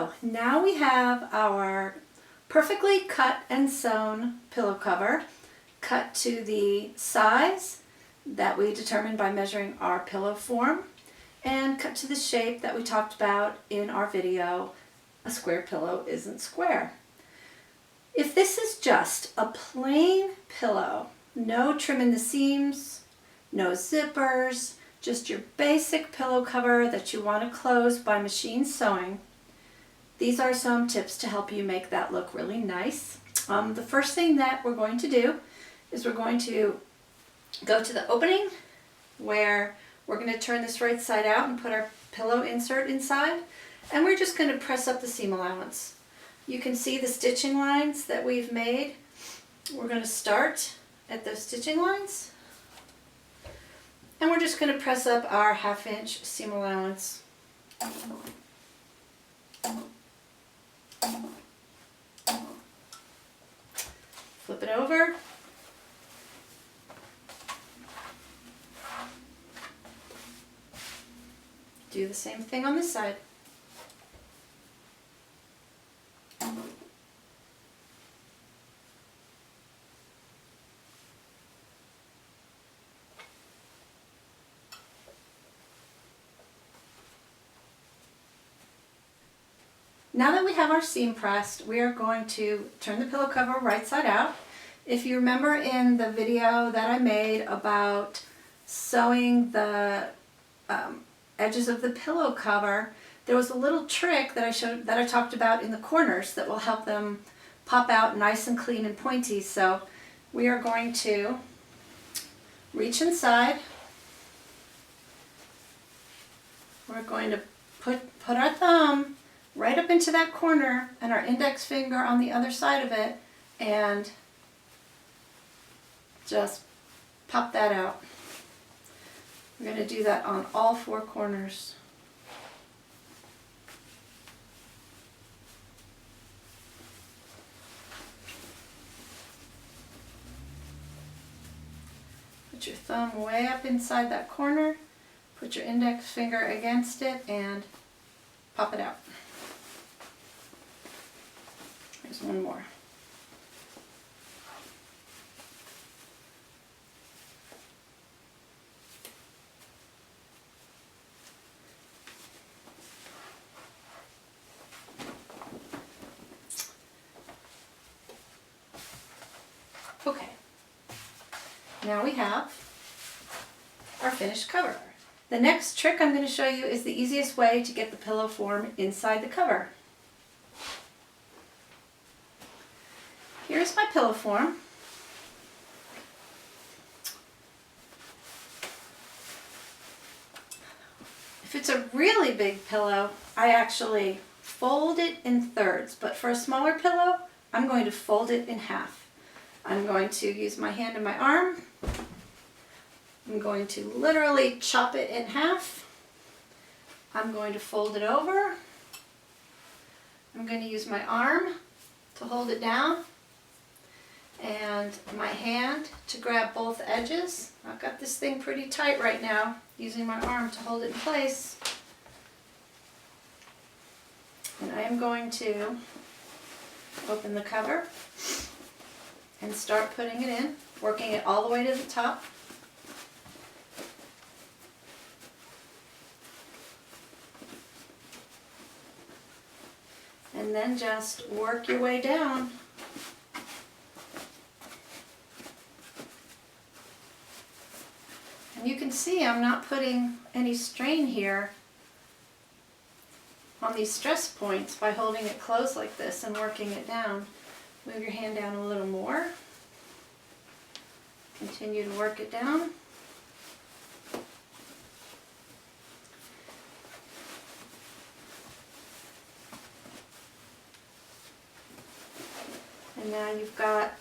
So now we have our perfectly cut and sewn pillow cover, cut to the size that we determined by measuring our pillow form, and cut to the shape that we talked about in our video, A Square Pillow Isn't Square. If this is just a plain pillow, no trim in the seams, no zippers, just your basic pillow cover that you want to close by machine sewing, these are some tips to help you make that look really nice. The first thing that we're going to do is we're going to go to the opening where we're going to turn this right side out and put our pillow insert inside, and we're just going to press up the seam allowance. You can see the stitching lines that we've made. We're going to start at those stitching lines, and we're just going to press up our 1/2 inch seam allowance. Flip it over. Do the same thing on this side. Now that we have our seam pressed, we are going to turn the pillow cover right side out. If you remember in the video that I made about sewing the edges of the pillow cover, there was a little trick that I talked about in the corners that will help them pop out nice and clean and pointy. So we are going to reach inside. We're going to put our thumb right up into that corner and our index finger on the other side of it, and just pop that out. We're going to do that on all 4 corners. Put your thumb way up inside that corner, put your index finger against it, and pop it out. There's one more. Okay, now we have our finished cover. The next trick I'm going to show you is the easiest way to get the pillow form inside the cover. Here's my pillow form. If it's a really big pillow, I actually fold it in thirds, but for a smaller pillow, I'm going to fold it in half. I'm going to use my hand and my arm. I'm going to literally chop it in half. I'm going to fold it over. I'm going to use my arm to hold it down, and my hand to grab both edges. I've got this thing pretty tight right now, using my arm to hold it in place. And I am going to open the cover and start putting it in, working it all the way to the top. And then just work your way down. And you can see I'm not putting any strain here on these stress points by holding it closed like this and working it down. Move your hand down a little more. Continue to work it down. And now you've got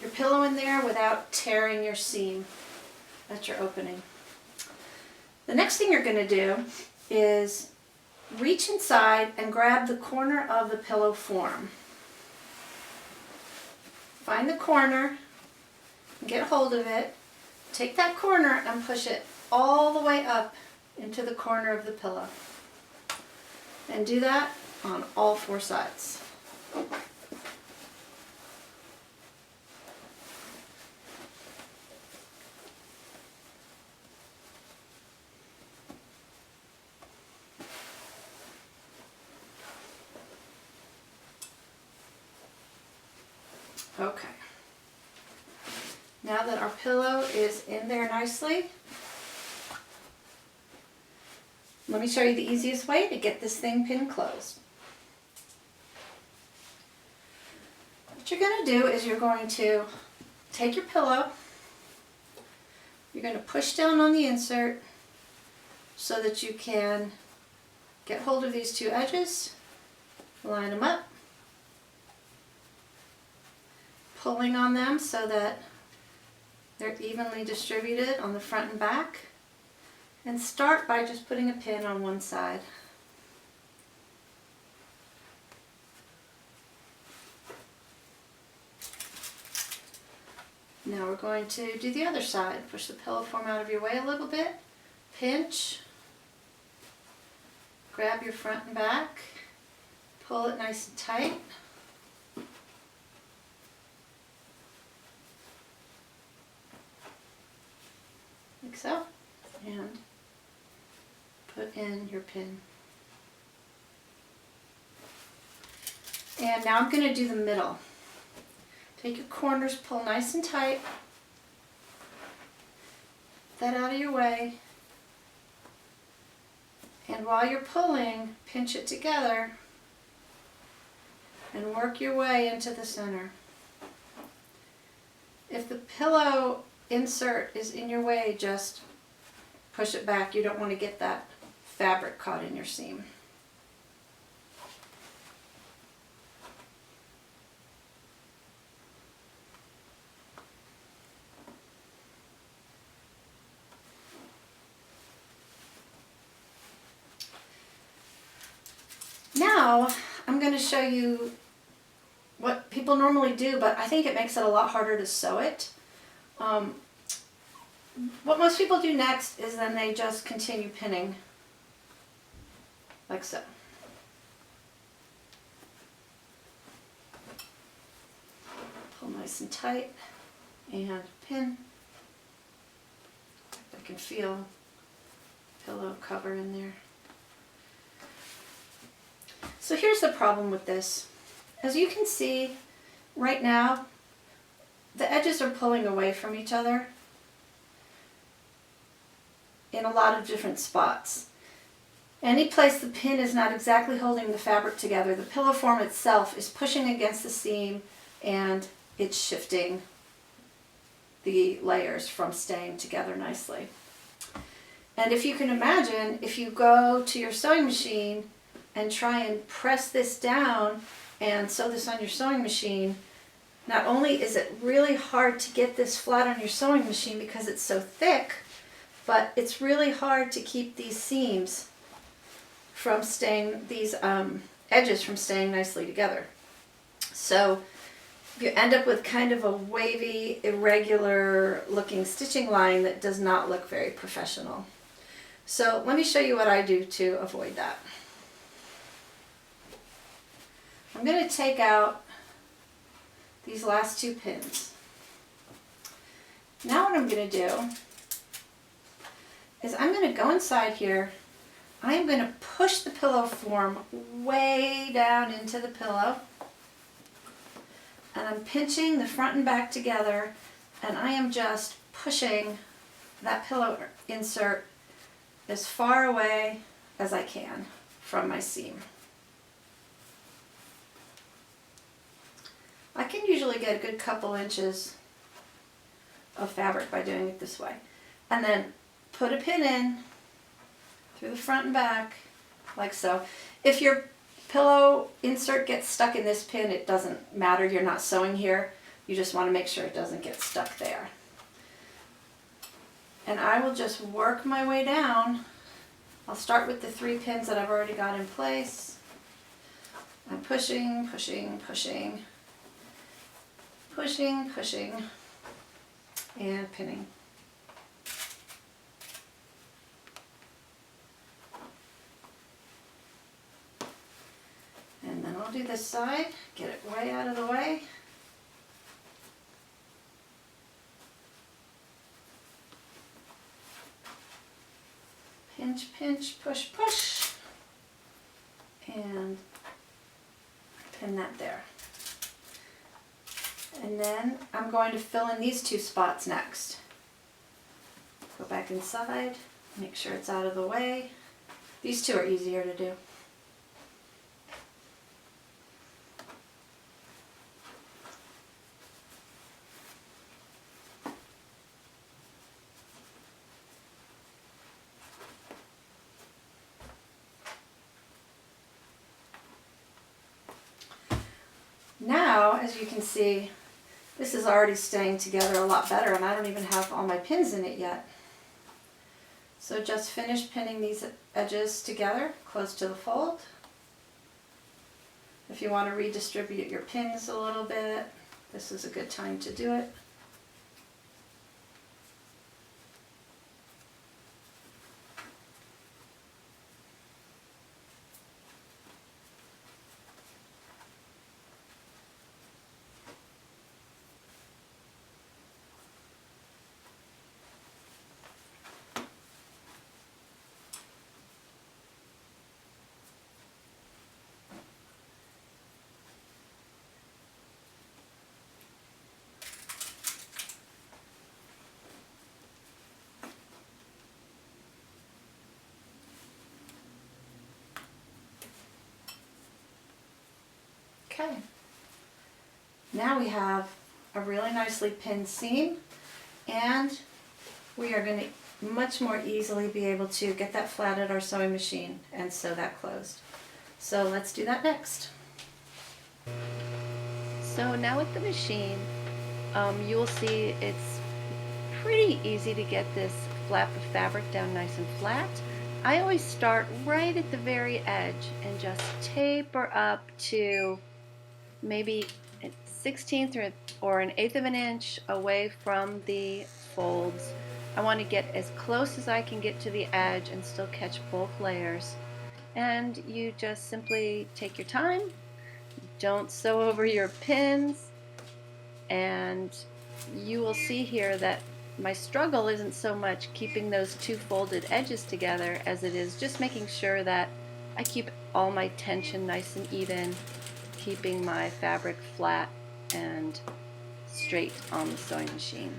your pillow in there without tearing your seam at your opening. The next thing you're going to do is reach inside and grab the corner of the pillow form. Find the corner, get hold of it, take that corner and push it all the way up into the corner of the pillow. And do that on all four sides. Okay. Now that our pillow is in there nicely, let me show you the easiest way to get this thing pinned closed. What you're going to do is you're going to take your pillow, you're going to push down on the insert so that you can get hold of these two edges, line them up, pulling on them so that they're evenly distributed on the front and back, and start by just putting a pin on one side. Now we're going to do the other side. Push the pillow form out of your way a little bit, pinch, grab your front and back, pull it nice and tight. Like so, and put in your pin. And now I'm going to do the middle. Take your corners, pull nice and tight, that out of your way, and while you're pulling, pinch it together and work your way into the center. If the pillow insert is in your way, just push it back. You don't want to get that fabric caught in your seam. Now I'm going to show you what people normally do, but I think it makes it a lot harder to sew it. What most people do next is then they just continue pinning like so. Pull nice and tight and pin. I can feel pillow cover in there. So here's the problem with this. As you can see right now, the edges are pulling away from each other in a lot of different spots. Any place the pin is not exactly holding the fabric together, the pillow form itself is pushing against the seam and it's shifting the layers from staying together nicely. And if you can imagine, if you go to your sewing machine and try and press this down and sew this on your sewing machine, not only is it really hard to get this flat on your sewing machine because it's so thick, but it's really hard to keep these seams from staying, these edges from staying nicely together. So you end up with kind of a wavy, irregular looking stitching line that does not look very professional. So let me show you what I do to avoid that. I'm going to take out these last two pins. Now what I'm going to do is I'm going to go inside here. I'm going to push the pillow form way down into the pillow. And I'm pinching the front and back together, and I am just pushing that pillow insert as far away as I can from my seam. I can usually get a good couple inches of fabric by doing it this way. And then put a pin in through the front and back, like so. If your pillow insert gets stuck in this pin, it doesn't matter, you're not sewing here. You just want to make sure it doesn't get stuck there. And I will just work my way down. I'll start with the 3 pins that I've already got in place. I'm pushing, pushing, pushing, pushing, pushing, and pinning. do this side, get it way out of the way. Pinch, pinch, push, push. And pin that there. And then I'm going to fill in these two spots next. Go back inside, make sure it's out of the way. These two are easier to do. Now, as you can see, this is already staying together a lot better, and I don't even have all my pins in it yet. So just finish pinning these edges together, close to the fold. If you want to redistribute your pins a little bit, this is a good time to do it. Okay, now we have a really nicely pinned seam, and we are going to much more easily be able to get that flat at our sewing machine and sew that closed. So let's do that next. So now with the machine, you will see it's pretty easy to get this flap of fabric down nice and flat. I always start right at the very edge and just taper up to maybe a 1/16 or an 1/8 of an inch away from the folds. I want to get as close as I can get to the edge and still catch both layers. And you just simply take your time, don't sew over your pins, and you will see here that my struggle isn't so much keeping those two folded edges together as it is just making sure that I keep all my tension nice and even, keeping my fabric flat and straight on the sewing machine.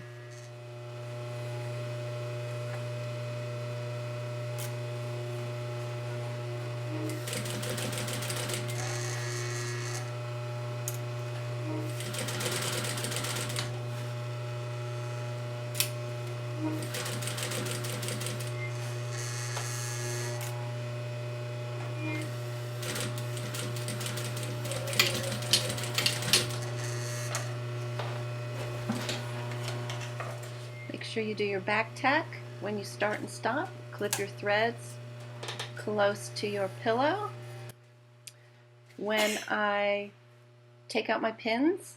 Make sure you do your back tack when you start and stop. Clip your threads close to your pillow. When I take out my pins,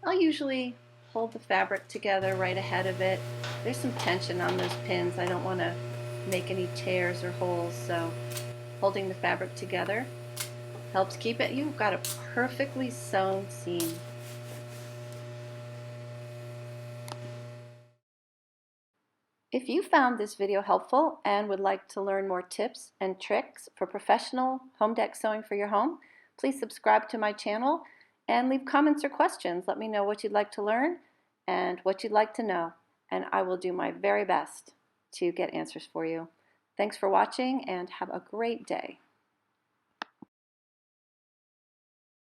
I'll usually hold the fabric together right ahead of it. There's some tension on those pins. I don't want to make any tears or holes, so holding the fabric together helps keep it. You've got a perfectly sewn seam. If you found this video helpful and would like to learn more tips and tricks for professional home deck sewing for your home, please subscribe to my channel and leave comments or questions. Let me know what you'd like to learn and what you'd like to know, and I will do my very best to get answers for you. Thanks for watching and have a great day.